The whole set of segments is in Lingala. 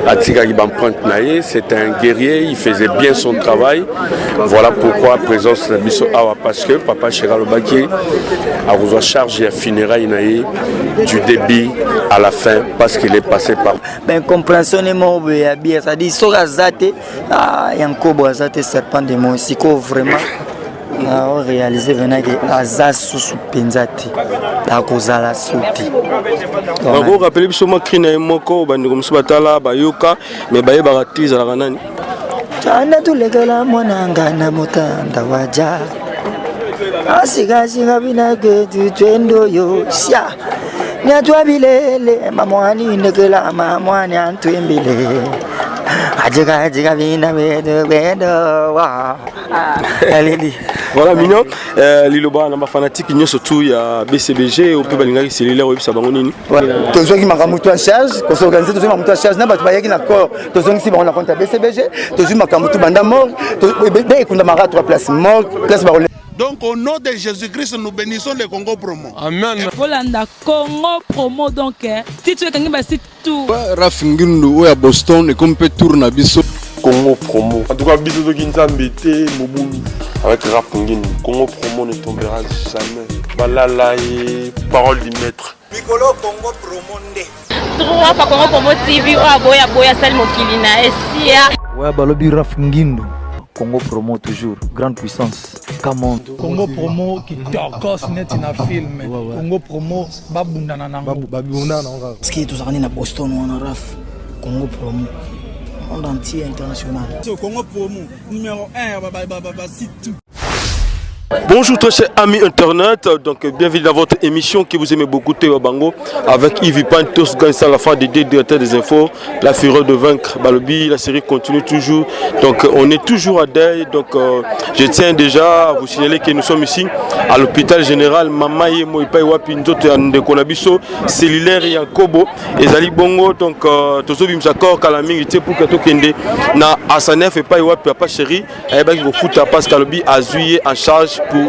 Atikaki Bamprante Naye, c'était un guerrier, il faisait bien son travail. Voilà pourquoi présence de Bisso Awa, parce que Papa Chiralobaki a reçu charge et a funérailles Naye du début à la fin, parce qu'il est passé par. Ben compréhension est mon bien, ça dit Sora Zate, Yankobo Zate serpent de mon siko vraiment. On réalisé venant que Azaz sous Penzati, la Kozala Souti. Vous rappelez que je suis moko bandeko batala bayoka mais baye baratiza la kanani. Chana tulegala mwananga na mutanda waja. Asiga singa bina ke twendo yo sia. Nyatwa bilele mamwani ndekela mamwani antwembele. Ajiga bina bedo wa. Allez. Voilà mignon, liloba na fanatique nyo surtout ya BCBG au peu balingaki cellulaire ou bisa bango nini. Tozo ki makamutu en charge, ko s'organiser tozo makamutu en charge na batu bayaki na corps, tozo ngi si bango na compte BCBG, tozo makamutu banda mort, be ekunda mara 3 places mort, place ba. Donc au nom de Jésus-Christ, nous bénissons le Congo Promo. Amen. Volanda Congo Promo donc titre kangi ba site tout. Rafingindu oya Boston et comme peut tourner biso Congo Promo. En tout cas biso to kinzambe te Mobutu avec Rafingindu. Congo Promo ne tombera jamais. Balala et parole du maître. Mikolo Congo Promo nde. Trois pa Congo Promo TV o boya sel mokili na esia. Ouais balobi Rafingindu. Congo Promo toujours, grande puissance. Camon. Congo Promo qui t'orcos net na film. Congo Promo babundana nango. Babundana nango. Parce que tous na Boston on a Raf. Congo Promo. Monde entier international. Congo Promo numéro 1 site tout. Bonjour très chers amis internet, donc bienvenue dans votre émission que vous aimez beaucoup Théo Bango avec Yves Pantos Gansa la fin des directeurs des infos, la fureur de vaincre Balobi, la série continue toujours, donc on est toujours à deuil, donc je tiens déjà à vous signaler que nous sommes ici à l'hôpital général Mamaye Moipai Wapinzo de Konabiso, cellulaire Yakobo et Zali Bongo, donc Tozo Bimsakor Kalaming était pour que tout kende na Asanef et Pai Wapi Papa Chéri, et ben vous fout à Pascal Bi à Zuye en charge pour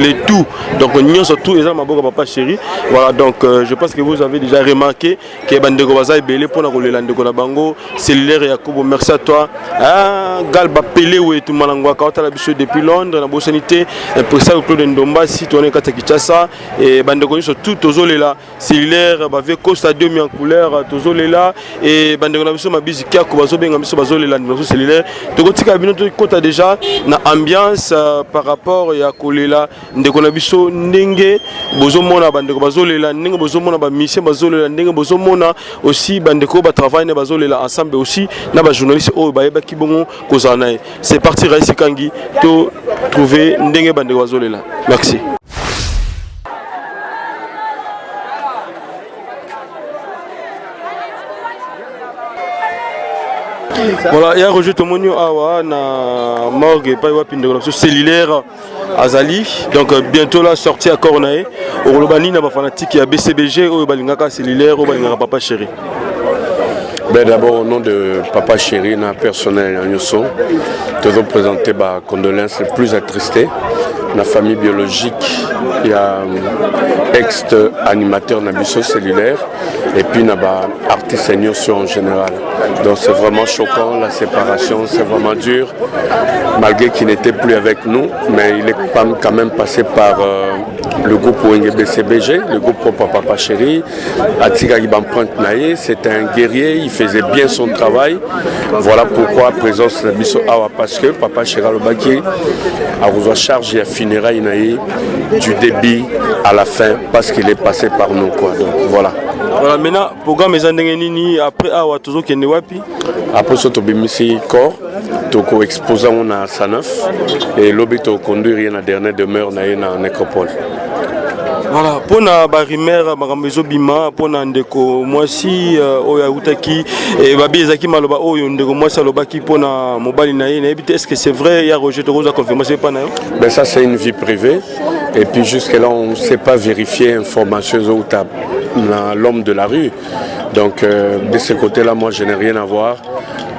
les tout. Donc nous surtout les gens papa chéri. Voilà donc je pense que vous avez déjà remarqué que Bandeko Baza est belé pour la Landeko la Bango, cellulaire Yakobo, merci à toi. Galba Pelé ou tout malangwa quand la biso depuis Londres la Bosanité, impresario Claude Ndomba si tu es kata Kinshasa et Bandeko surtout tozole là, cellulaire bave Costa 2000 en couleur tozole là et Bandeko na biso mabiziki ko bazo benga biso bazole là biso cellulaire. Tokotika bino to kota déjà na ambiance par rapport ya kolela ndeko na biso ndenge bozomona bandeko bazolela ndenge bozomona ba mission bazolela ndenge bozomona aussi bandeko ba travail na bazolela ensemble aussi na ba journaliste o bayeba kibongo kozana. C'est parti Raisi Kangi to trouver ndenge bandeko bazolela. Merci. Voilà, il y a Roger Tomonio Awa na morgue pas wapinde cellulaire Azali. Donc bientôt là sortie à Cornae. Au Lobani na ba fanatique ya BCBG au balingaka cellulaire au balingaka Papa Chéri. Ben d'abord au nom de Papa Chéri na personnel Nyoso, te veux présenter ma condoléances les plus attristées. La famille biologique, il y a ex-animateur Nabiso cellulaire et puis il y a artiste en général. Donc c'est vraiment choquant, la séparation, c'est vraiment dur, malgré qu'il n'était plus avec nous, mais il est quand même passé par le groupe BCBG, le groupe Papa Chéri, Atikaki Bamprante Naye, c'était un guerrier, il faisait bien son travail. Voilà pourquoi présence de Bisso Awa, parce que Papa Chiralobaki a reçu charge et a funérailles Naye du début à la fin, parce qu'il est passé par nous, quoi. Donc voilà. Voilà, maintenant, programme Nini après Awa Tozo Kendewapi. Après ça, tu as corps, tu as exposé à Saneuf et l'objet tu as conduit la dernière demeure dans nécropole. Voilà, pour na barimère makambezo bima pour na ndeko mwasi oya utaki et babi ezaki maloba oyo ndeko mwasi alobaki pour na mobali na ye na ebite est-ce que c'est vrai il y a Roger Toroza confirmation pas na yo? Ben ça c'est une vie privée et puis jusque là on ne sait pas vérifier information ou l'homme de la rue. Donc de ce côté-là moi je n'ai rien à voir.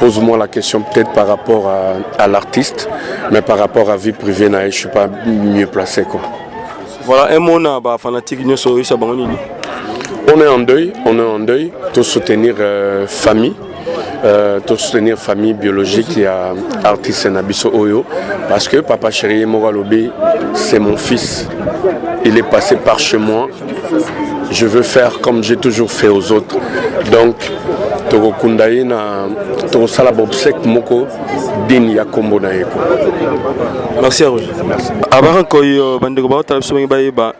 Pose-moi la question peut-être par rapport à l'artiste, mais par rapport à vie privée je ne suis pas mieux placé quoi. Voilà, un mot na fanatique on est en deuil, tout soutenir famille de soutenir famille biologique, il y a artiste Nabiso Oyo, parce que Papa Chéri Moralobi, c'est mon fils. Il est passé par chez moi. Je veux faire comme j'ai toujours fait aux autres. Donc, Toro Kundaï na Toro Salabobsek Moko Din Yakombo na Eko. Merci à vous. Merci. Avant que Bandeko Ba Talabso Ba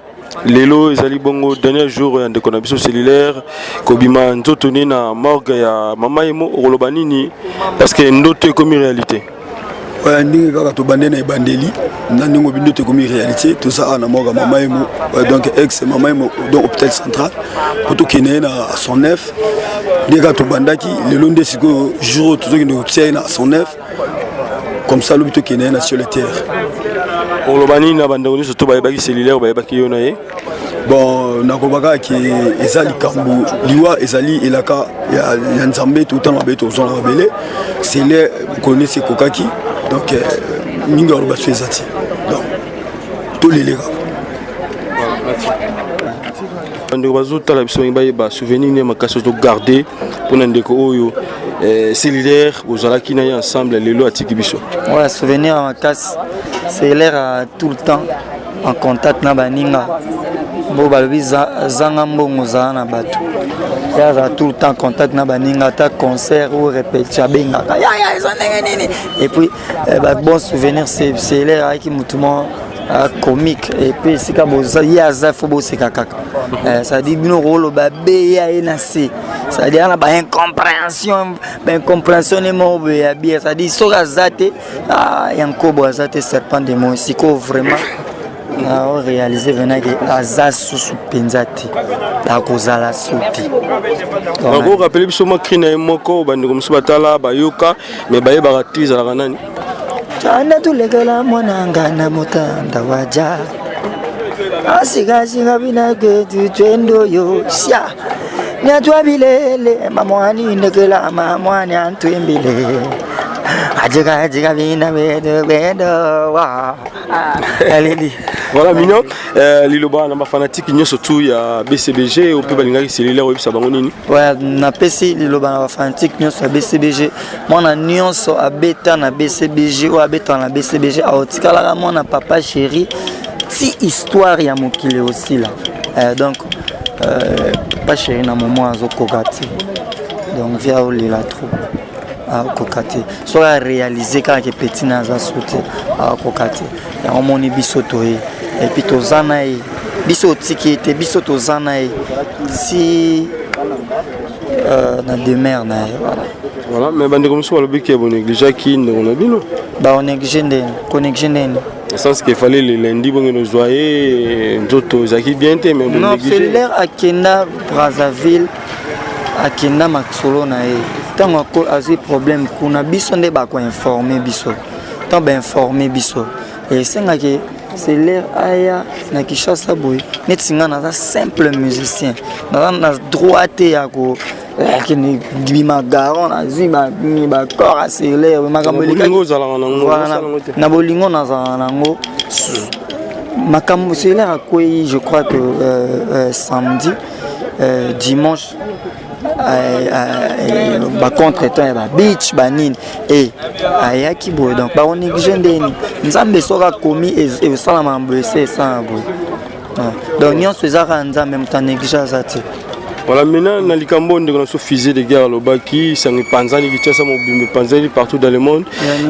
Lelo ezali bongo dernier jour ya ndeko na biso cellulaire kobima nzoto ni na morgue ya mama Emo Olobanini parce que ndoto ekomi réalité. Ouais, ndingi kaka to bande na ebandeli na ndingo bindo te komi réalité tout ça na morgue mama Emo donc ex mama Emo donc hôpital central poto kene na son neuf ndinga to bandaki lelo ndesiko jour tout qui nous tient na son neuf comme ça l'hôpital kene na sur la terre. Olobani na bandoni surtout bayebaki cellulaire bayebaki yo na ye bon nakobaka ki ezali kambu liwa ezali elaka ya nzambe tout temps babeto zona babele c'est les connaissez kokaki donc ninga oloba ezati donc tous les gars bandeko bazotala biso bayeba souvenir ne makasi to garder pona ndeko oyo cellulaire ozalaki na ye ensemble lelo atiki biso. Ouais, souvenir makasi c'est l'air tout le temps en contact na baninga bo balobi zanga mbongo za na bato ya tout le temps en contact na baninga ta concert ou répétition benga et puis bon souvenir c'est l'air qui mutumo comique et puis c'est comme ça ya za fobo c'est kaka ça dit bino rolo ba be ya enasi ça dit na ba incompréhension ne mo be ya bien ça dit soka zate yankobo azate serpent de moi siko vraiment na réaliser venant que azas sous penzati la kozala suti on rappelle biso ma krina moko bandi comme batala bayoka mais baye baratiza la kanani chana tulegala monanga na motanda waja asiga bina ke twendo yo sia nyatwa bilele mamwani ndekela mamwani antwembele ajiga bina bedo wa allez. Voilà mignon liloba na ma fanatique nyoso tout ya BCBG au peu balingaki cellulaire ou bisa bango nini. Ouais na PC liloba na fanatique nyoso ya BCBG mona nyonso abeta na BCBG ou abeta na BCBG aotikala mona Papa Chéri si histoire ya mokile aussi là donc Papa Chéri na moment azokokati donc via olila trop kokati so a réaliser quand que petit na za sauté kokati ya omoni biso toye et puis tozana e biso tikete biso tozana e si na demeure na voilà mais bande comme ça le but qui est bon négligé qui on a bino ba on négligé ndeni sens qu'il fallait le lundi bon nous joyer d'autres zaki bien té mais bon négligé non cellulaire à Kenda Brazzaville à Kenda Maxolo na e tant ko azi problème kuna biso nde ba ko informer biso tant ba informer biso et senga que c'est l'air aya na Kishasa boy netinga na simple musicien na droite ya ko kini bima garon aziba ni ba corps accéléré makambo na bolingo na zanango makambo c'est l'air quoi je crois que samedi dimanche ba contre-temps ya ba beach banine et ayaki boy donc ba on néglige ndeni nzambe soka komi et sala mamblessé ça boy donc nyon sezaka nzambe muta néglige zati voilà maintenant na likambo ndeko na so fusée de guerre lobaki sangi panzani ki tsa mo bimbe panzani partout dans le monde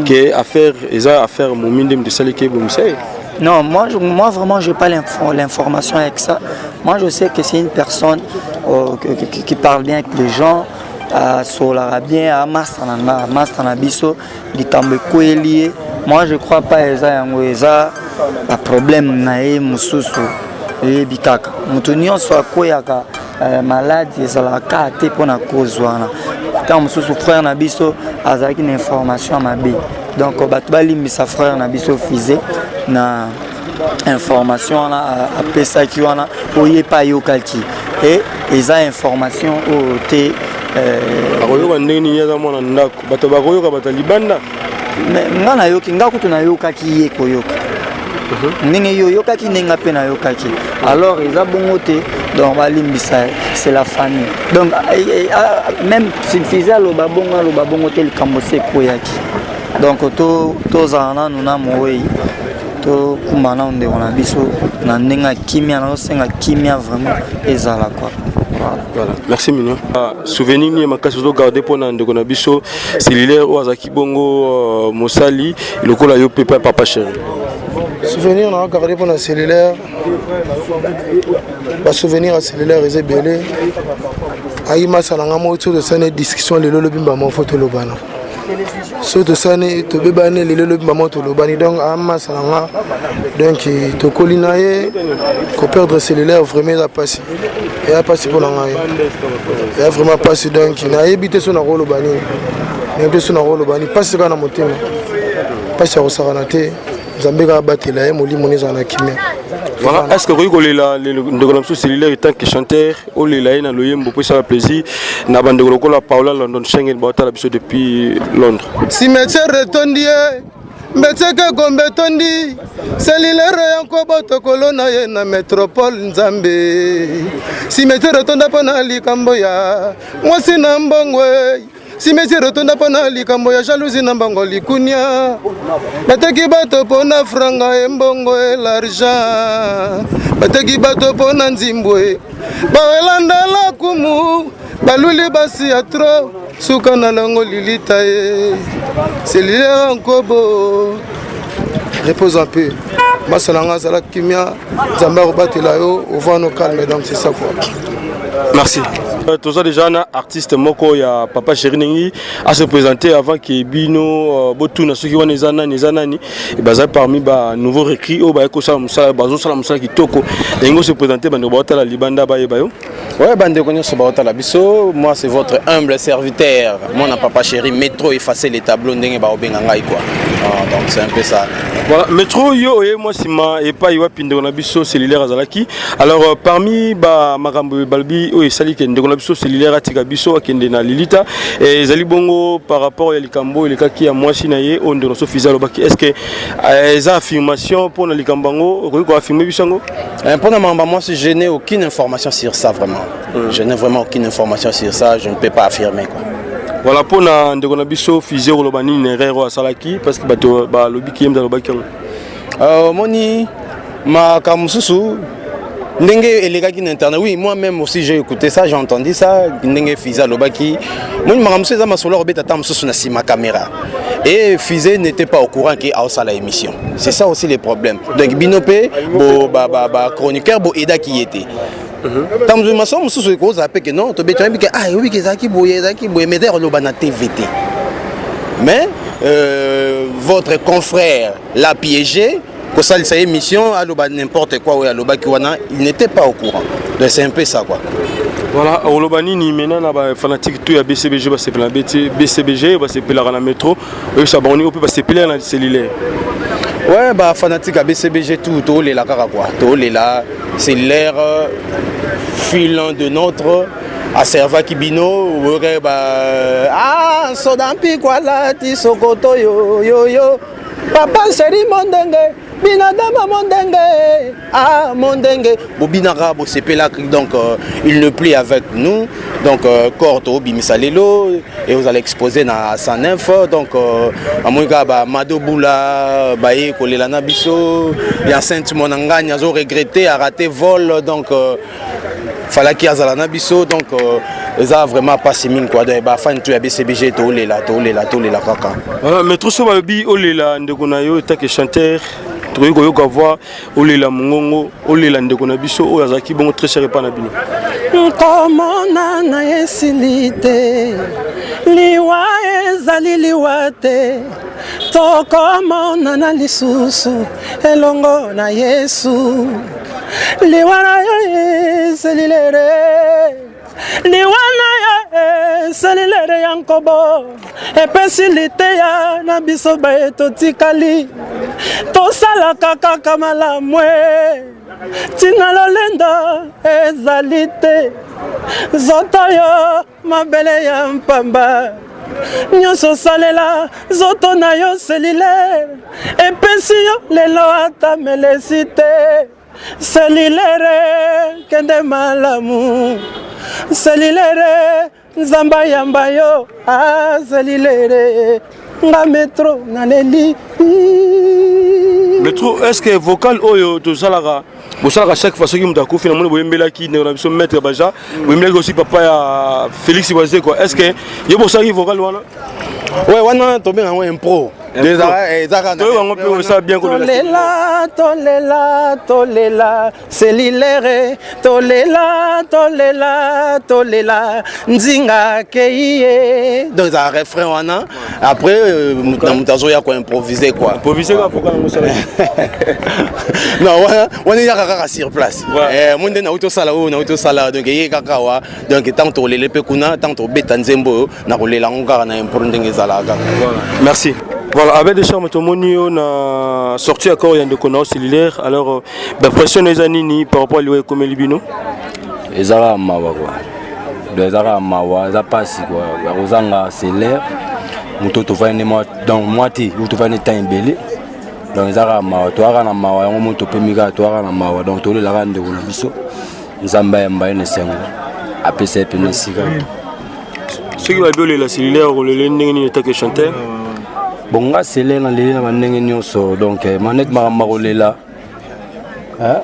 que affaire eza affaire mominde de salike bomsay. Non, moi vraiment, je n'ai pas l'information avec ça. Moi, je sais que c'est une personne qui parle bien avec les gens, Solara bien, à Mastanabiso, Litambeko est lié. Moi, je ne crois pas que ça a un problème, nae mususu, et bitaka. Moutonio soit quoi malade, ça la carte pour la cause. Quand mususu frère Nabiso a une information à ma vie. Donc, Batbali, mais sa frère Nabiso Fizé. Na information là après ça qui on a oyé pas yokalki et les informations au té akoyoka ndeni yaza mona ndako bato bakoyoka batalibanda mais ngana yoki ngako tuna yoka ki ye koyoka ndenge yo yokaki ndenge pe na yokaki alors eza bongo te donc balimbisa c'est la famille donc même fiza aloba bongo te likambo se ekoyaki donc tozala nanu na moyi tokumba na ndeko na biso na ndenge ya kimia naosenga kimia vraiment ezala quoi. Voilà. Merci Mignon. Souvenir ni makasi zo garder pour na ndeko na biso cellulaire o azaki bongo Mosali lokola yo pepa papa chéri. Souvenir na garder pour na cellulaire. Ba souvenir à cellulaire est belé. Aïma salanga mo autour de ça une discussion le lobimba mo photo lobana. Surtout ça ne to bebane le lobimba mo to lobani donc amma salanga donc to kolinaye ko perdre cellulaire vraiment la passe. Il a passé pour l'engager. Il a vraiment passé donc il a évité son rôle au bani. Il a évité son rôle au bani. Pas ce qu'on a monté. Pas ce qu'on a raté. Zambé a battu la moli moni zana kimé. Voilà. Est-ce que vous voulez le cellulaire en tant que chanteur ou les laïcs dans le yembo pour ça plaisir n'a pas de la Paula London Schengen bata la biso depuis Londres. Si métier retondi mbeteke gombe tondi cellulaire yanko boto kolona ye na métropole Nzambe si métier retonda pona likambo ya mwasi na mbongwe si métier retonda pona likambo ya jalousie na mbongo likunia bateki bato pona franga embongwe l'argent bateki bato pona nzimbwe bawelanda la kumu baluli basi ya trop suka na lango lilita ye cellulaire enkobo repose un peu masalanga sala kimia zamba robatela yo au vent au calme donc c'est ça quoi. Merci. Tous déjà un artiste moko ya papa chéri nengi à se présenter avant que bino botuna ceux qui wana nezanani et baza parmi ba nouveau recrues au ba ko sala musala bazo sala musala kitoko nengo se présenter bande ba la libanda ba yo. Ouais bande ko nyoso ba la biso moi c'est votre humble serviteur mon papa chéri métro effacer les tableaux ndenge ba obenga ngai quoi. Donc c'est un peu ça. Voilà, métro yo et moi sima et pas iwa pinde na biso cellulaire azalaki. Alors parmi ba makambo balbi o esali ke ndeko na biso cellulaire atika biso akende na Lilita et zali bongo par rapport à likambo et kaki ya mwasi na ye on ndeko so fizalo baki est-ce que les affirmations pour na likambango ko affirmer bisango pour na mamba moi je n'ai aucune information sur ça vraiment. Je n'ai vraiment aucune information sur ça, je ne peux pas affirmer quoi. Voilà pour na ndeko na biso fizero lobani nerero asalaki parce que bato ba lobi ki yemza lobaki moni ma kamususu ndenge elegaki na internet oui moi-même aussi j'ai écouté ça j'ai entendu ça ndenge fiza lobaki moni ma kamususu za masolo robeta tamususu na sima caméra et Fizé n'était pas au courant qu'il a aussi la émission. C'est ça aussi les problèmes. Donc Binopé bo chroniqueur bo Eda qui était tant que maçon mususu ko zape que non to beto bi que ah oui que zaki boye mais der lo bana TVT. Mais votre confrère l'a piégé, que ça sa émission à l'oba n'importe quoi ou à l'oba qui wana, il n'était pas au courant. Donc c'est un peu ça quoi. Voilà, au Lobani ni maintenant na fanatique tout ya BCBG ba se plan BCBG ba se plan na métro, eux ça boni on peut pas se plan na cellulaire. Ouais bah fanatique à BCBG tout les la kaka quoi. Tout les là cellulaire filant de notre à Serva Kibino ah sodampi quoi là ti sokoto yo papa chéri mondenge binadama mondenge ah mondenge bobinara bo sepela donc il ne plie avec nous donc corto bimisalelo et vous allez exposer na 109 donc amoika ba madobula baye kolela na biso ya sainte monanganya zo regretter a raté vol donc fallait qu'il y ait un abisso donc ils ont vraiment pas si mine quoi donc bah fan tu as BCBG to les là kaka voilà mais tout ça va bi olela ndekona yo ta que chanteur truc ko yo ka voix olela mongongo olela ndekona biso o azaki bongo très cher pas na bino comment na yesilite liwa ezali liwate to comment na lisusu elongo na Yesu liwana yo selilere liwana yo selilere yankobo epesilite ya na biso baeto tikali tosala kaka malamwe tina lolendo ezalite zoto yo mabele ya mpamba nyonso salela zoto na yo cellulaire epesi yo lelo ata melesi te cellulaire kende malamu cellulaire nzamba yamba yo cellulaire nga metro naleli Métro, est-ce que vocal oyo to salara à chaque fois que muta ko finalement boyembela ki ne biso maître baja boyembela aussi papa ya Félix Boisé quoi est-ce que yo bossa ki vocal wana ouais wana to bien un pro déjà ezaka to wango pe ça bien ko tolela cellulaire tolela nzinga keiye donc ça refrain wana après mutazo ya ko improviser quoi improviser quoi vocal ngo sala non wana ya kaka sur place monde na auto sala o na auto sala donc ye kaka wa donc tant to lele pe kuna tant to beta nzembo na kolela ngaka na impro ndenge zalaka merci. Voilà, avec des charmes, tout le monde a sorti encore il y a des connaissances cellulaires. Alors, pression les années par rapport à l'oué comme Libino. Les Arabes mawa quoi. Les Arabes mawa, ça passe quoi. Les Arabes cellulaires. Nous tout faisons dans moitié, nous tout faisons temps belé. Donc les Arabes mawa, toi on a mawa, on monte au pémiga, toi on a mawa. Donc tous les Arabes de Gounabiso, nous avons bien ne sengo. Après c'est pénible. Ceux qui va bien la cellulaire, on les n'est pas que chanteur. Bon, c'est là dans les gens donc manette marolela hein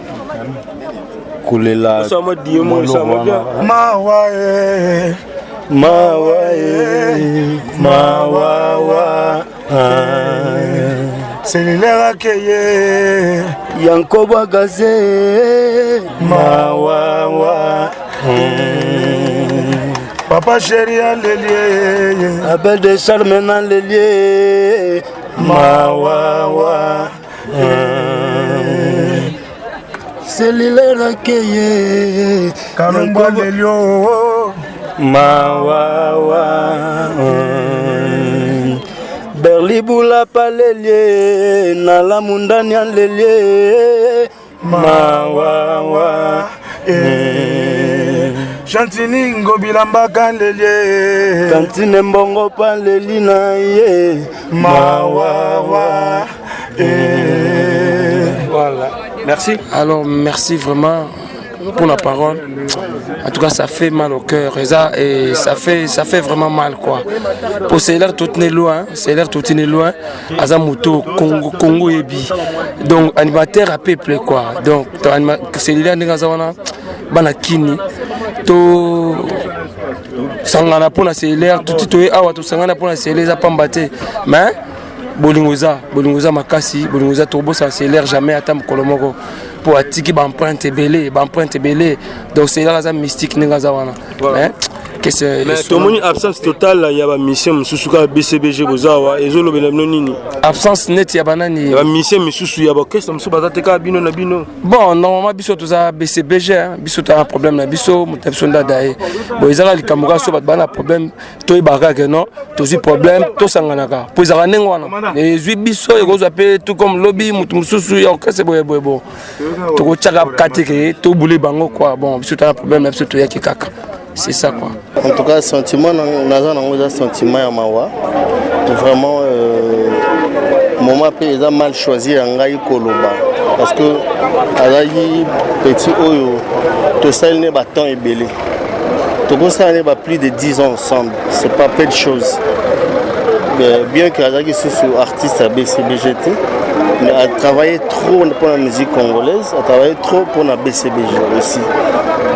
kulela ça m'a dit moi ça m'a bien mawawa cellulaire akeye yankoba gazé mawawa Papa chéri à l'élié Abel de charme dans l'élié Mawawa Cellulaire accueilli Kalumba l'élio Mawawa Berliboula pas l'élié Nala mundani en l'élié Mawawa Chantini ngobilamba kanlele Kantine mbongo panleli na ye Mawawa Voilà, merci. Alors merci vraiment pour la parole. En tout cas ça fait mal au cœur et ça fait vraiment mal quoi. Pour cellulaire tout est loin, cellulaire tout est loin. Azamuto Congo ebi. Donc animateur à peuple quoi. Donc cellulaire n'est pas banakini to sangana pour la cellulaire tout titoé awa to sangana pour la cellulaire za pambate mais bolingoza makasi bolingoza turbo ça cellulaire jamais atam kolomoko pour atiki ba empreinte belé donc cellulaire za mystique ninga za wana mais mais tout le monde absence totale il y a ba mission mususuka BCBG bozawa ezolo benamno nini absence net ya banani ya mission mususu ya ba kesa musu bazateka bino na bino bon normalement biso to za BCBG biso to un problème na biso mutabso ndadae bo ezala likamura so bana problème to ibaka ke non to zi problème to sanganaka po ezala nengo wana ezwi biso ekozwa pe tout comme lobby mutu mususu ya okase boye to ko chaka katike to buli bango quoi bon biso to un problème na biso to ya kikaka. C'est ça quoi. En tout cas, sentiment, un sentiment à Mawa. Vraiment, moment pays a mal choisi Angaï Koloba. Parce que Alaï petit Oyo, tout ça il n'est pas tant et belé. Tout ça il n'est pas plus de 10 ans ensemble. C'est pas peu de choses. Bien qu'Alaï soit artiste à BCBGT, mais a travaillé trop pour la musique congolaise, a travaillé trop pour la BCBG aussi.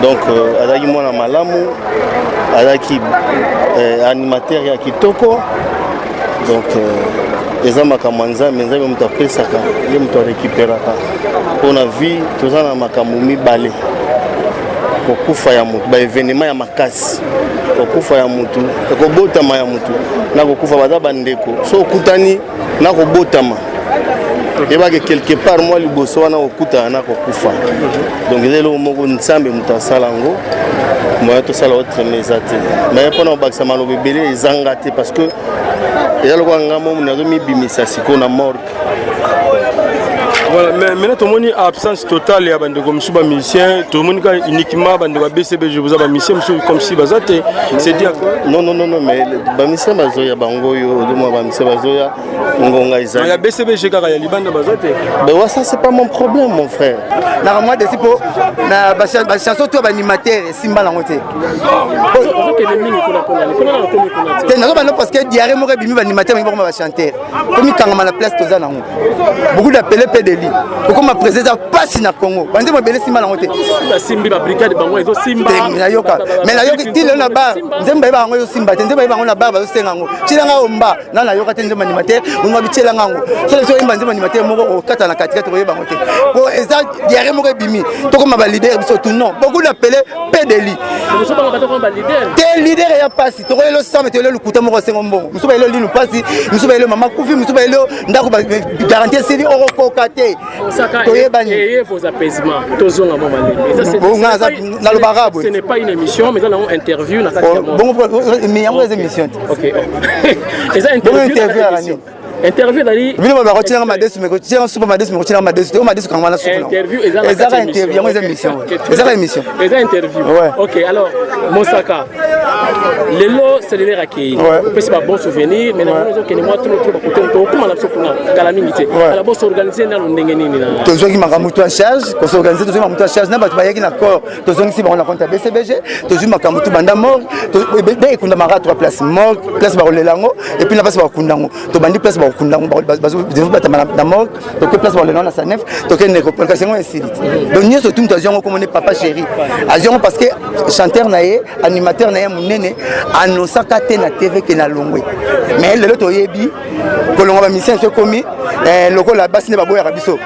Donc, Adaki Mwana Malamu, Adaki animateur ya Kitoko. Donc, les gens makamanza, mais ils ont tapé ça, ils ont récupéré ça. On a vu tous les makamumi balé. Pour kufa ya mutu, ba événement ya makasi. Pour kufa ya mutu, pour botama ya mutu. Na ko kufa bada bandeko. So kutani na ko botama. Et que quelque part moi liboso wana okuta na kokufa donc lelo moko nsambe mutasalango moi to sala autre mesate mais pona bakisa malobe belé ezangate parce que yalo kwa ngamo na mi bimisa siko na morgue Voilà, mais maintenant tout le monde est absence totale et abandonné comme sous musicien, tout le monde est uniquement abandonné BCB, je vous ai musicien comme si bazate, c'est dire non mais musicien bazoya bangoyo, de moi musicien bazoya ngonga isa. Il y a BCB chez Kara, il y a Libanda bazate. Ben ouais, ça c'est pas mon problème mon frère. Na moi desi po na ba chanson to ba animateur simba la ngote. Parce que diarrhée mo bimi ba animateur mo ba chanteur. Comme kangama na place toza nango. Beaucoup d'appelés PDL. Pourquoi ma présence passe na Congo? Bande mo belé simba la ngote. La simbi ba brigade bango ezo simba. Mais la yoka ti le na ba. Nzemba ba ngo yo simba, nzemba ba ngo na ba ba senga ngo. Chilanga omba na la yoka te nzemba animateur, ngo bi chela ngo. So so imba nzemba animateur mo ko kata na katika to ba ngote. Ko eza diarrhée mo bimi. To ko ma ba leader biso tout non. Beaucoup d'appelés PDL. Nous sommes pas leader. Te leader ya passe. To ko le sama te le lukuta mo ko senga mbongo. Nous sommes le linu passe, nous sommes le mama kufi, nous sommes le ndako ba garantie c'est oro ko kate. Et vos apaisements, tous ont un moment. Ce n'est pas une émission, mais nous avons une interview. Bon, mais il y a une émission. Ok. Et ça, interview. Interview dali. Vile ba rotira madesu me rotira super madesu me rotira madesu. O madesu kangwana suku. Interview ezala interview, yango eza émission. Ezala émission. Eza interview. OK, alors Mosaka. Lelo c'est le rakei. C'est pas bon souvenir, mais nous que moi trop côté to comment na biso kuna kala mingi. Alors bon s'organiser na ndenge nini na. Tozongi makamutu en charge, ko s'organiser tozongi makamutu en charge na bato bayaki na corps. Tozongi si ba on a compte BCBG, tozongi makamutu banda mort, to be kunda mara 3 places mort, place ba rolelango et puis na place ba kundango. To bandi place kunda bazo na mort, to que place ba rolelango na sanef, to que ne reproduction est donc nous surtout nous avions comme papa chéri. Avions parce que chanteur naé, animateur naé munene anosaka te na TV ke na longwe. Mais le to yebi ko longa ba mission se komi loko la basi ne ba boya biso.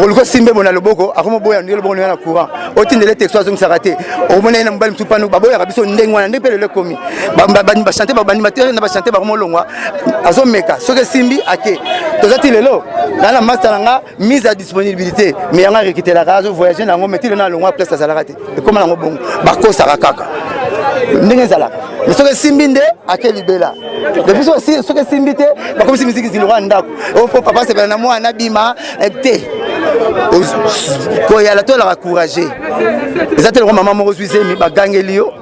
Oluko simbe bona loboko akomo boya ndelo bono na courant. Otindele texto azong sarate. O mona na mbali mtupanu ba boya biso ndengwana ndepele le komi. Ba chanter ba animateur na ba chanter ba komo longwa. Azomeka soke simbi ake. Tozati lelo na la master nga mise à disponibilité. Mais yanga rekitela razo voyager na ngo metile na longwa place za sarate. E koma na ngo bongo. Ba ko sarakaka. Ndenge zala. Mais soke simbi nde ake libela. Depuis soke simbi te ba comme si musique zilwa ndako. O papa se bana mo anabima te. Ko ya la to la encourager. Ezatelo maman mo resuise mi ba gangeli yo.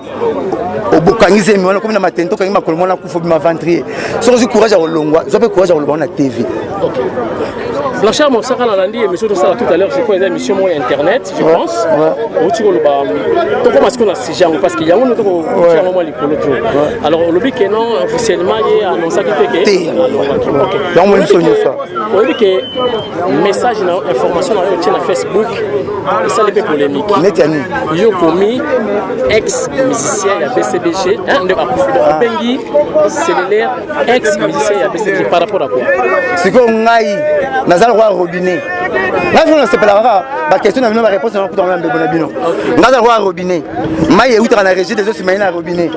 Obokangize mi wana comme na matento kangi makolo mona kufu bi ma ventrier. So je courage à olongwa, je peux courage à olongwa na TV. OK. Blanchard Mosaka l'a dit émission tout ça tout à l'heure, je crois une émission moi internet, je pense. Au tu le ba. Donc comment est-ce qu'on a ces gens parce qu'il y a un autre moment les polo. Alors le but que non officiellement il a annoncé que donc on sonne ça. On dit que message na information na Facebook ça les polémique. Netani. Yo commis ex musicien ya BCBG hein de Bengi cellulaire ex musicien ya BCBG par rapport à quoi? C'est que ngai nazal roi robinet. Là je ne sais pas la question na réponse na kuta ngamba bonabino. Nazal roi robinet. Maye utra na régie des autres maina robinet.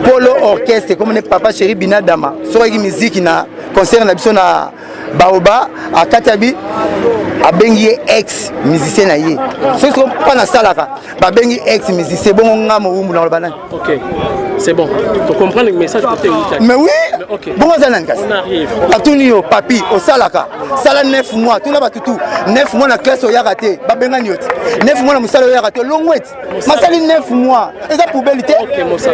Polo orchestre comme ne papa chéri binadama. Soki musique na concert na biso na Baoba à Katabi a bengi ex musicien na ye. Ce sont pas na salaka. Ba bengi ex musicien bon ngamo umu na bana. OK. C'est bon. Tu comprends le message côté Wika. Mais oui. OK. Bon zanankas. On arrive. Atunio papi au salaka. Sala 9 mois, tout na ba tutu. 9 mois na classe au yaraté. Ba benga nioti. 9 mois na musala au yaraté longwet. Masali 9 mois. Eza poubelité. OK, Mossa.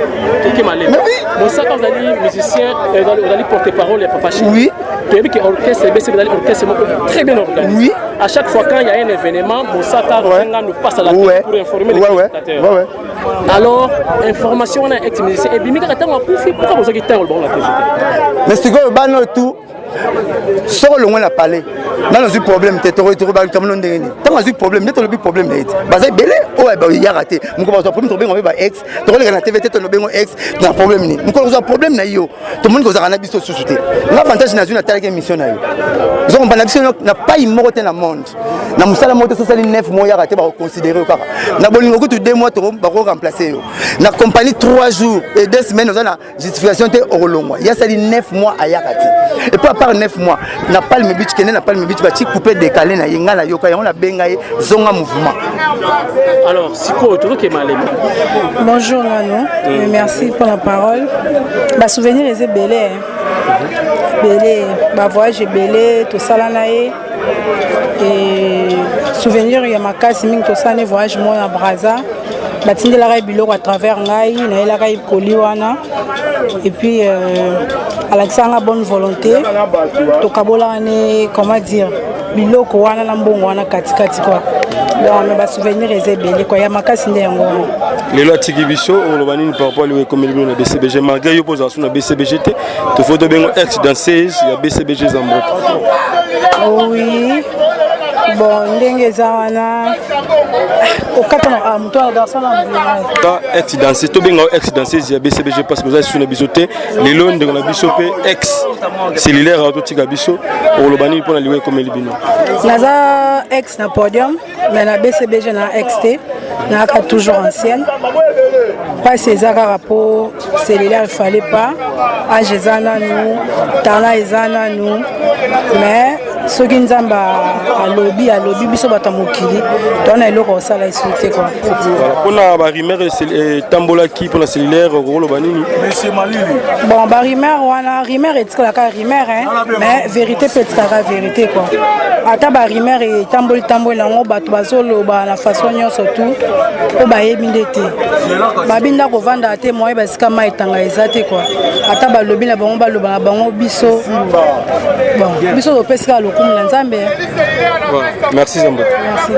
Qui m'a Mais oui. Mossa quand vous allez musicien, vous allez porter parole et papa chéri. Oui. Tu as vu que l'orchestre est très bien organisé. Oui. À chaque fois quand il y a un événement, Mossaka nous passe à la tête pour informer les spectateurs. Ouais. Alors, information on a ex-musicien. Et bien, pourquoi vous avez été dans le bon la TV? Mais c'est que le tout. Sur le loin à parler. Dans le problème, tu es comme l'on dit. Dans le problème, tu as le problème. Parce que belé, il y a raté. Nous avons un problème, tu as ex. Tu as la TV, tu as un ex. Tu as un problème. Nous avons un problème. Tout le monde a un habit sur société. L'avantage dans une mission. Nous avons un mission n'a pas immortel dans le monde. Nous avons un moto social 9 mois à rater, considérer. Nous avons 2 mois pour remplacer. Nous avons compagnie 3 jours et 2 semaines. Nous avons la justification au long mois. Il y a 9 mois à Yakati. Et puis à part 9 mois, n'a pas le mébit qui n'a pas le mébit qui couper décalé na yenga na yoka on a bengaye zonga mouvement. Alors Siko tout qui est mal. Bonjour Nano, merci pour la parole. Ba souvenir les belé. Belé, ba voyage belé, tout ça là naé. et souvenir ya makasi mingi tosani voyage mo na Braza batindelaka biloko à travers ngai nayelaka ekoli wana et puis alakisanga bonne volonté tokabolaka ne comment dire biloko wana na mbongo wana katikati quoi donc me basouvenir eza ebele quoi ya makasi nde yango wana lelo atiki biso oloba nini par rapport aliwe ekomeli bino na BCBG malgré yo mpozala so na BCBG te tofo tobengo ex danseuse ya BCBG Zambroto. Oui bon ndenge eza wana okatana moto ya garçon na mbula ex danseuse tobenga ex danseuse ya BCBG parce que ozali so na biso te lelo ndenge na biso mpe ex cellulaire atotika biso oloba nini mpona liwe ekomeli bino naza ex na podium mais na BCBG na ex te naka toujours ancienne parce que eza kaka po cellulaire il fallait pas age eza nanu talent eza nanu mais soki nzambe alobi biso bato ya mokili tona eloko osala esu te kua mpona barimer etambolaki mpona cellulaire okoloba nini bon barimer wana rimer etikalaka rimer mais vérité mpe etikaka vérité kua ata barimer etamboli nango bato bazoloba na façon nyonso tu mpo bayebi nde te babinda kovanda te moye basika ma etanga eza te kua ata balobi na bango baloba na bango biso bon biso topesika lokumu na nzambe merci Zambroto. Merci.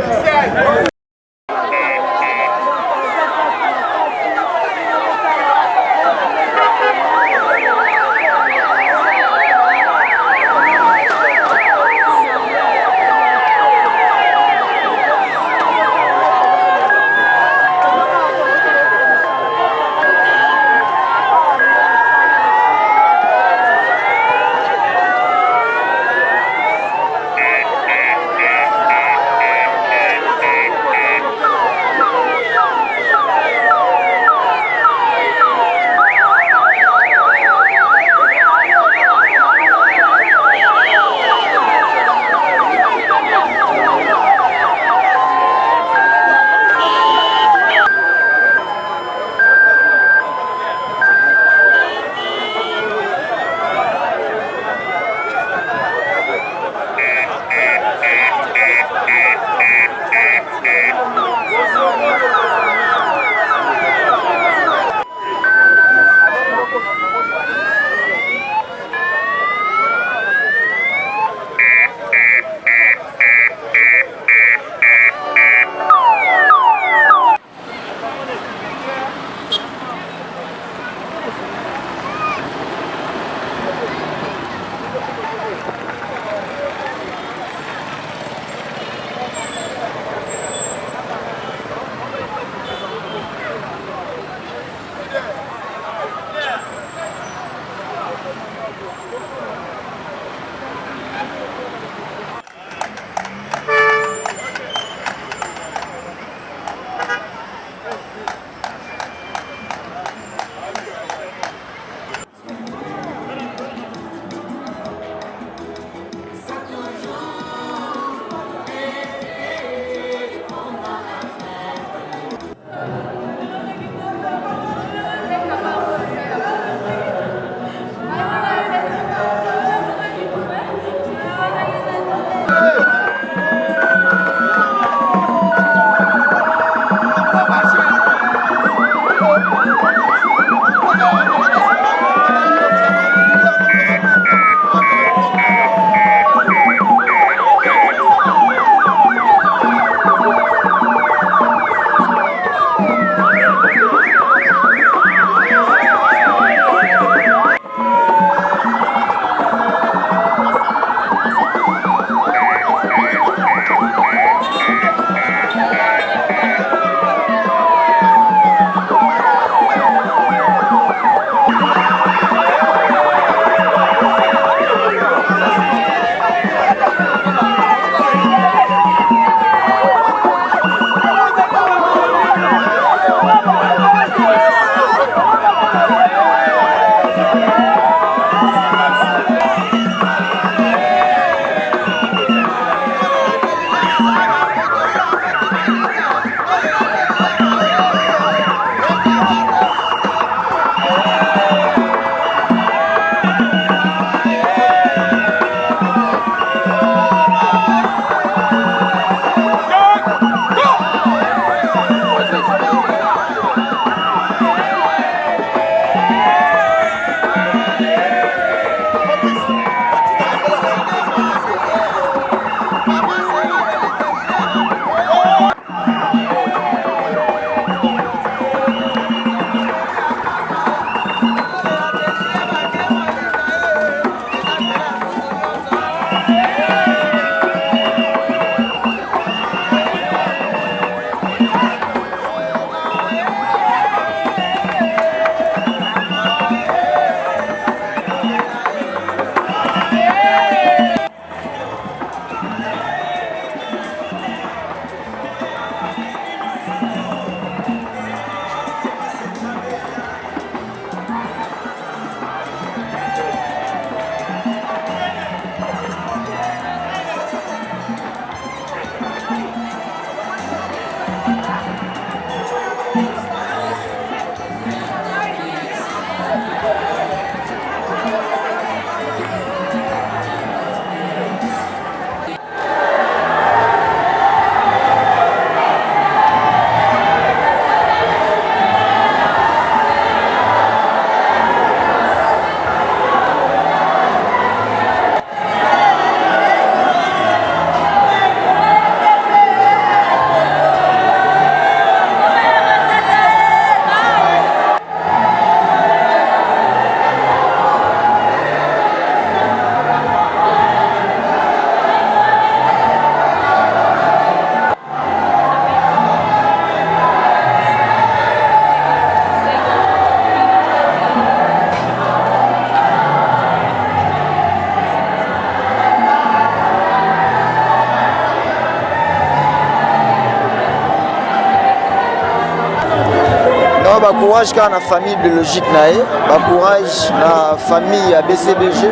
ba courage car na famille biologique na ye, ba courage na famille ya BCBG,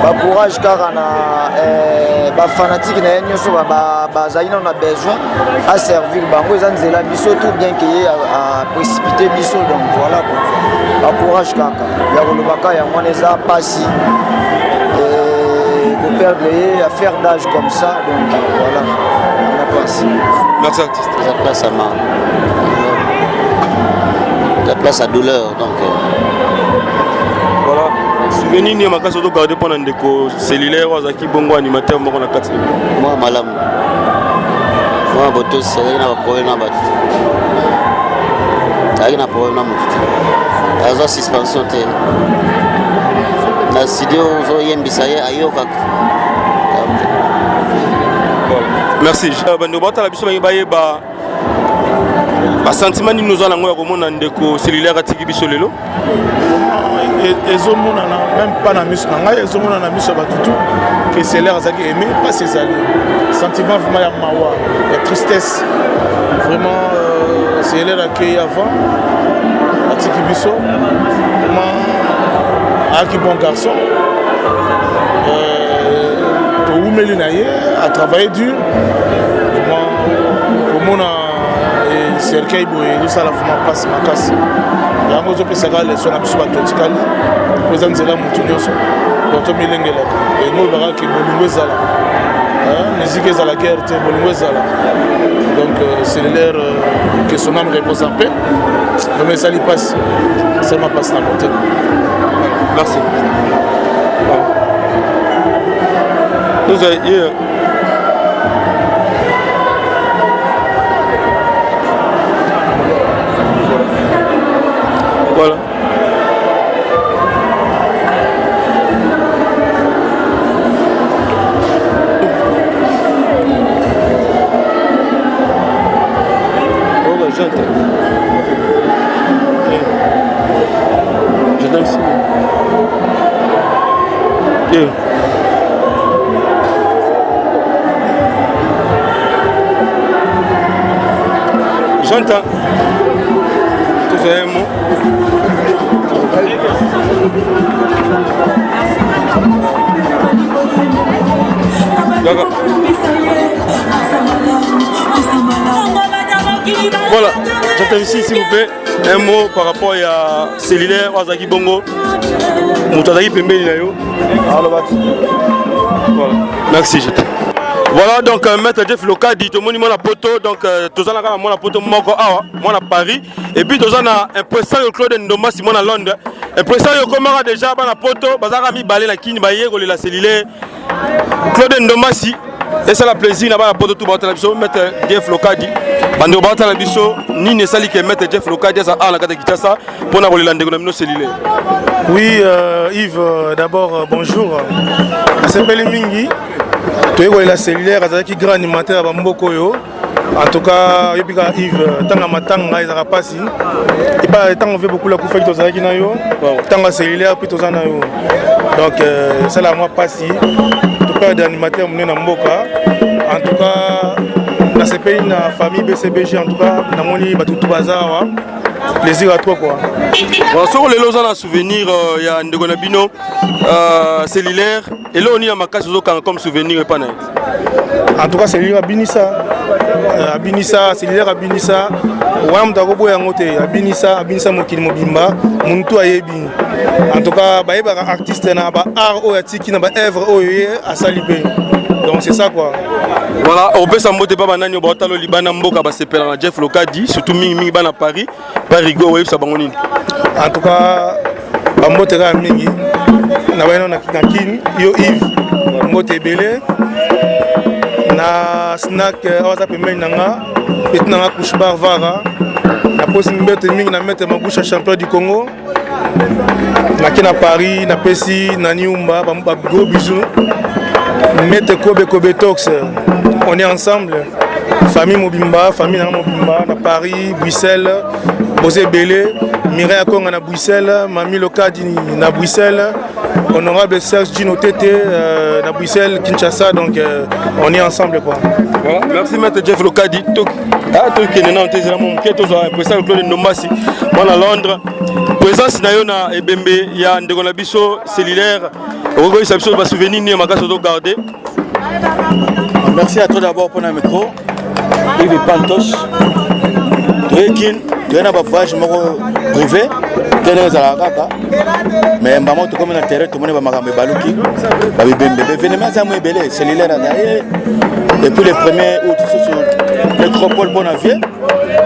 ba courage car na ba fanatique na nyonso ba zaina on a besoin à servir bango za nzela biso tout bien que a précipiter biso donc voilà quoi. Ba courage kaka ya kolobaka ya mwana eza pasi et perdre à faire d'âge comme ça donc voilà on a passé. Merci artiste. La place à ma la place à douleur donc voilà souvenir ni makaso to garder pendant ndeko cellulaire wazaki bongo animateur moko na kati moi malamu moi boto c'est na problème na bat avec na problème na mutu aza suspension te na studio zo yembisa ye ayoka. Merci. Bando bata la biso baye ba sentiment ni nous allons ngwa ko mona ndeko cellulaire atiki biso lelo ezomona même pas na miso ngai ezomona na miso batutu que cellulaire azaki aimé pas ses amis sentiment vraiment ya mawa ya tristesse vraiment cellulaire accueilli avant atiki biso vraiment aki bon garçon Oumeli Naye a travaillé dur. Comment on a cercueil et ça la vraiment passe ma casse. Il y a un autre qui s'est galé sur la mission automatique. Président de la montagne sur l'auto milingela. Et nous verrons que Bolingwe Zala. Musique à la guerre, Bolingwe Zala. Donc c'est l'air que son âme repose en paix. Mais ça lui passe. Ça m'a passé dans la montagne. Merci. Nous avons voilà. Oh la gente. Je t'aime. J'entends. Tout ça est mot. D'accord. Voilà, j'entends ici s'il vous plaît un mot par rapport à cellulaire Wazaki Bongo. Moutazaki Pembeli Nayo. Voilà, merci. Voilà donc maître Jeff Loka dit au monument la poto donc tous en a la poto moko awa moi à Paris et puis tous en a impression Claude Ndoma Simon à Londres impression yo komara déjà ba na poto bazaka mi balé la kini ba yego la cellulaire Claude Ndoma si et ça la plaisir na ba la poto tout ba la biso maître Jeff Loka dit bando ba la biso ni ne sali que maître Jeff Loka dit ça à la kata kitasa pour na kolela ndeko na mino cellulaire. Oui Yves d'abord bonjour. C'est Pele Mingi. Tu es la cellulaire qui grand animateur à Bamboko. En tout cas, Yves, tant que matanga ils n'ont pas si. Et pas tant on fait beaucoup la coupe de Zaki nayo. Tant que cellulaire puis tous en nayo. Donc c'est la moi pas si. En tout cas d'animateur mon na Mboka. En tout cas dans ces pays na famille BCBG en tout cas na moni ba tout bazar. Plaisir à toi quoi. Bon, sur les lots en souvenir, il y a Ndeko Nabino cellulaire et là on y a ma case comme souvenir et pas naïf. En tout cas cellulaire Abinissa, Abinissa cellulaire Abinissa, Wam Dagobo Yangote, Abinissa Mokili Mobimba, Muntu Ayebi. En tout cas, bah artiste na ba art ou atiki na ba œuvre ou à Salibé. Donc c'est ça quoi. Voilà, on peut s'en montrer pas banani au Batalo Libana Mboka ba sepela na Jeff Loka dit surtout mingi bana Paris, Parigo ouais ça bangonine. En tout cas, Bambote ga mingi na bana na kin yo Yves Mbote belé na snack aza pembeni nanga etna na couche bar vara na posi mbete mingi na mettre magusha champion du Congo. Na kina Paris na pesi na Niumba ba gros bisous. Mette Kobe Tox, on est ensemble, famille Mobimba, famille Mobimba, na Paris, Bruxelles, Bosé Belé, Mireille Konga na Bruxelles, Mami Lokadi na Bruxelles, honorable Serge Dino Tété, à Bruxelles, Kinshasa, donc on est ensemble quoi. Voilà, merci Maître Jeff Lokadi. Président Claude Nomasi, moi à Londres. Présence na Ebembe, il y a un biso cellulaire. Il y a un souvenir ni magasin garder. Merci à toi d'abord pour le micro. Yves Pantos. Tu es un voyage privé. Tu es dans la Kaka. Mais maman, tu es comme un terrain, tout le monde va m'agamber balouki. L'événement est cellulaire. Et puis le 1er août, sur l'écropole Bonavie.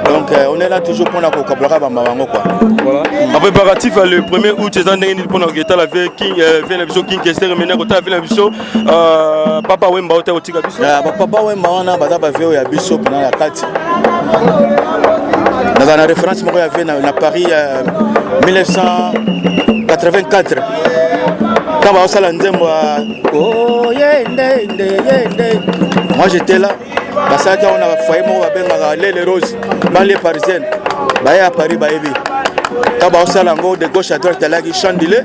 Donc on est là toujours pour la vocabulaire à Mamango. Voilà. En préparatif, le 1er août, c'est un dernier pour la vie King Kester, mais Papa Wemba Hotel au Tigabiso. Papa Wemba, on a vu à Bisso pendant la 4. Dans la référence, moi j'avais à Paris 1984. Quand on s'est lancé, moi j'étais là. Parce que on a foyer les roses, banlieue parisienne. À Paris, quand on s'est lancé de gauche à droite, il y a un chandelier.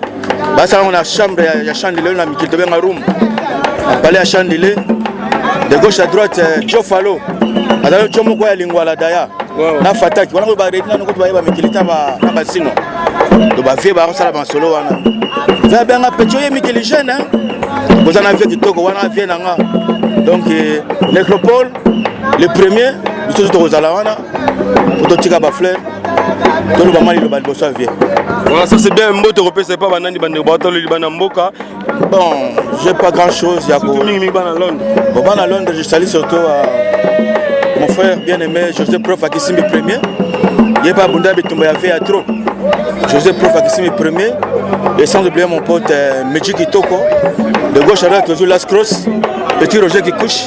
On a chambre, il y a chandelier, on a mis un room. On parlait à chandelier. De gauche à droite, Joe Fallo. Alors, tu as un lingua daya. Na fataki. On a un mikilita ba sino. Do ba vie ba sala ba solo wana. Za benga pecho ye mikili jeune. Vous en avez qui toko wana vie nanga. Donc nécropole le premier, nous sommes aux Alawana. Pour tika ba fleur. Tout le moment il va le vie. Voilà, ça c'est bien. Mbote européen c'est pas banani bande bato le Liban mboka. Bon, j'ai pas grand chose. Il y a beaucoup. Bon, à Londres, je salue surtout mon frère bien-aimé José Prof Akissimi premier. Il n'y a pas Bunda Bitumba Yavé à trop. José Prof Akissimi premier. Et sans oublier mon pote Medji Kitoko. De gauche à droite, toujours Las Cross. Petit Roger qui couche.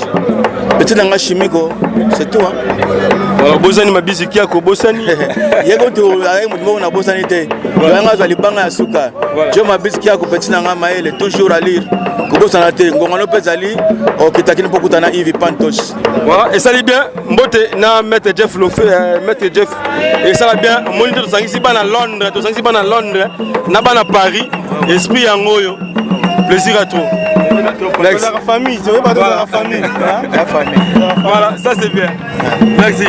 Petit Nanga Chimico. C'est tout. Alors, Bosani Mabisi Kiako, Bosani. Il y a un Bosani. Je m'abuse Kiako, Petit Nanga Maël, toujours à lire. Voilà, et ça allait bien, Mbote na Maître Jeff Lofé, Maître Jeff, et ça va bien, moniteur de Sangi Siban à Londres, de Sangi Siban à Londres, Naban à Paris, esprit en Goyo, plaisir à toi. La famille, tu veux pas de la famille. La famille. Voilà, ça c'est bien. Merci.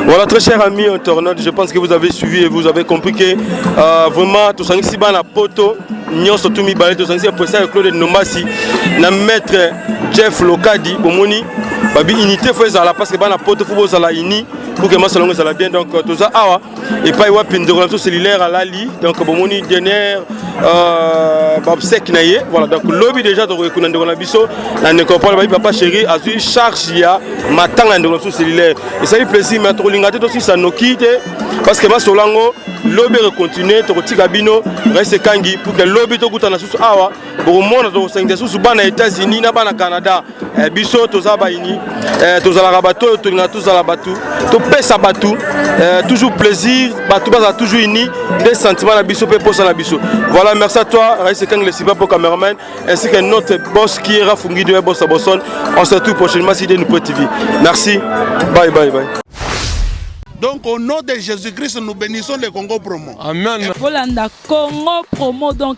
Voilà, très chers amis internautes, je pense que vous avez suivi et vous avez compris que vraiment tout ça ici bas la poto, nous surtout mi balé tout ça ici après ça Claude Nomasi, na maître Jeff Lokadi, Omoni, babi unité faut ezala parce que bana pote faut bozala uni pour que masalon ezala bien donc tout ça awa et pas wa pindoro so cellulaire à lali donc bomoni dernière babsek naie voilà donc lobby déjà to rekuna ndeko na biso na ne comprendre babi papa chéri a eu charge ya matanga ndeko so cellulaire et ça lui plaisir mais to lingate to si sanoki te parce que masolango lobby continuer to tika bino reste kangi pour que lobby to kutana susu awa bo mona to sengde susu bana États-Unis na bana Canada biso to za ba ini to za la rabato to linga to za la batu to pesa batu toujours plaisir batu baza toujours unis des sentiments na biso pe posa na biso voilà merci à toi reste kangi le super pour cameraman ainsi que notre boss qui est Rafungi de boss Bosson on se retrouve prochainement sur Nous TV merci bye bye bye. Donc au nom de Jésus-Christ, nous bénissons le Congo Promo. Amen. Volanda Congo Promo donc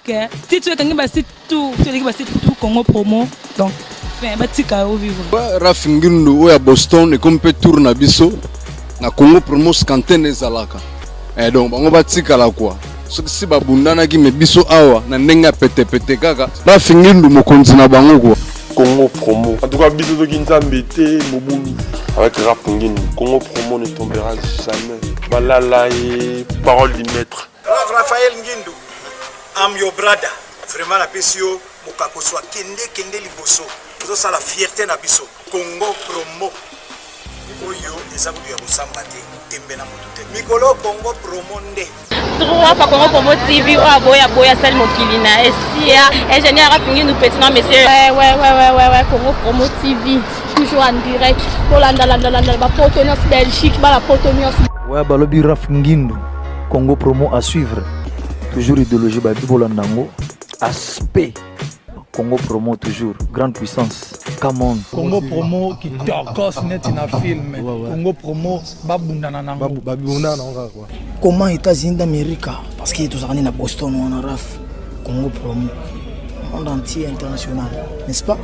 si tu es quelqu'un site tout Congo Promo donc fin batika au vivre. Rafingindo oya Boston et comme peut tourner biso na Congo Promo skantene zalaka. Et donc bango batika la quoi. Si babundana ki me biso awa na ndenga pete kaka. Rafingindo mokonzi na bango quoi. Congo Promo. En tout cas, bisous de Ginzambete, Moboulou. Avec Rapungin, Congo Promo ne tombera jamais. Balala et parole du maître. Raphaël Ngindu, I'm your brother. Vraiment la pesio, Mokako soit kende liboso. C'est la fierté na biso. Congo Promo. Oyo, les abou ya Mosambate, Tembena Motote. Mikolo Congo Promo nde. Trois fois Congo Promo TV, boya Sal Mokilina. Essia, ingénieur Rapungin nous petit non monsieur. Ouais, Congo Promo TV. Toujours en direct. Pour la Portonios Belgique, la Portonios. Ouais, balobi Rafingindo. Congo Promo à suivre. Toujours idéologie babi Bolandango. Aspect. Congo Promo toujours. Grande puissance. Come on. Congo Promo qui tokos net na film. Congo Promo babundana nango. Babundana nango quoi. Comment États-Unis d'Amérique parce que tous à Boston on a Raf. Congo Promo. Monde entier international, n'est-ce pas?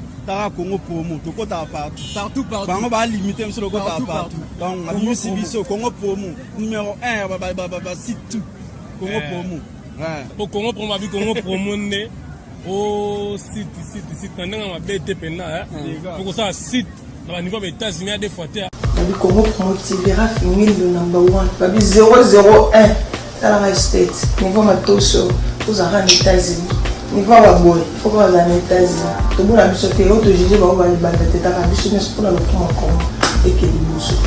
Congo Promo, tout partout. Bango ba limiter monsieur le partout. Donc on a Biso Congo Promo numéro 1 site tout. Congo Promo. Ouais. Pour Congo Promo abi Congo Promo né au site ndanga mabete pena pour ça site dans niveau des États-Unis des fois terre. Le Congo Promo TV Rafingindo number 1. Babi 001 dans la state. Niveau matoso aux États-Unis. Niveau à boy, il faut voir les États-Unis. Tout le monde a vu ce que l'autre juge va aller battre tête à la biche, mais c'est pour le Congo et que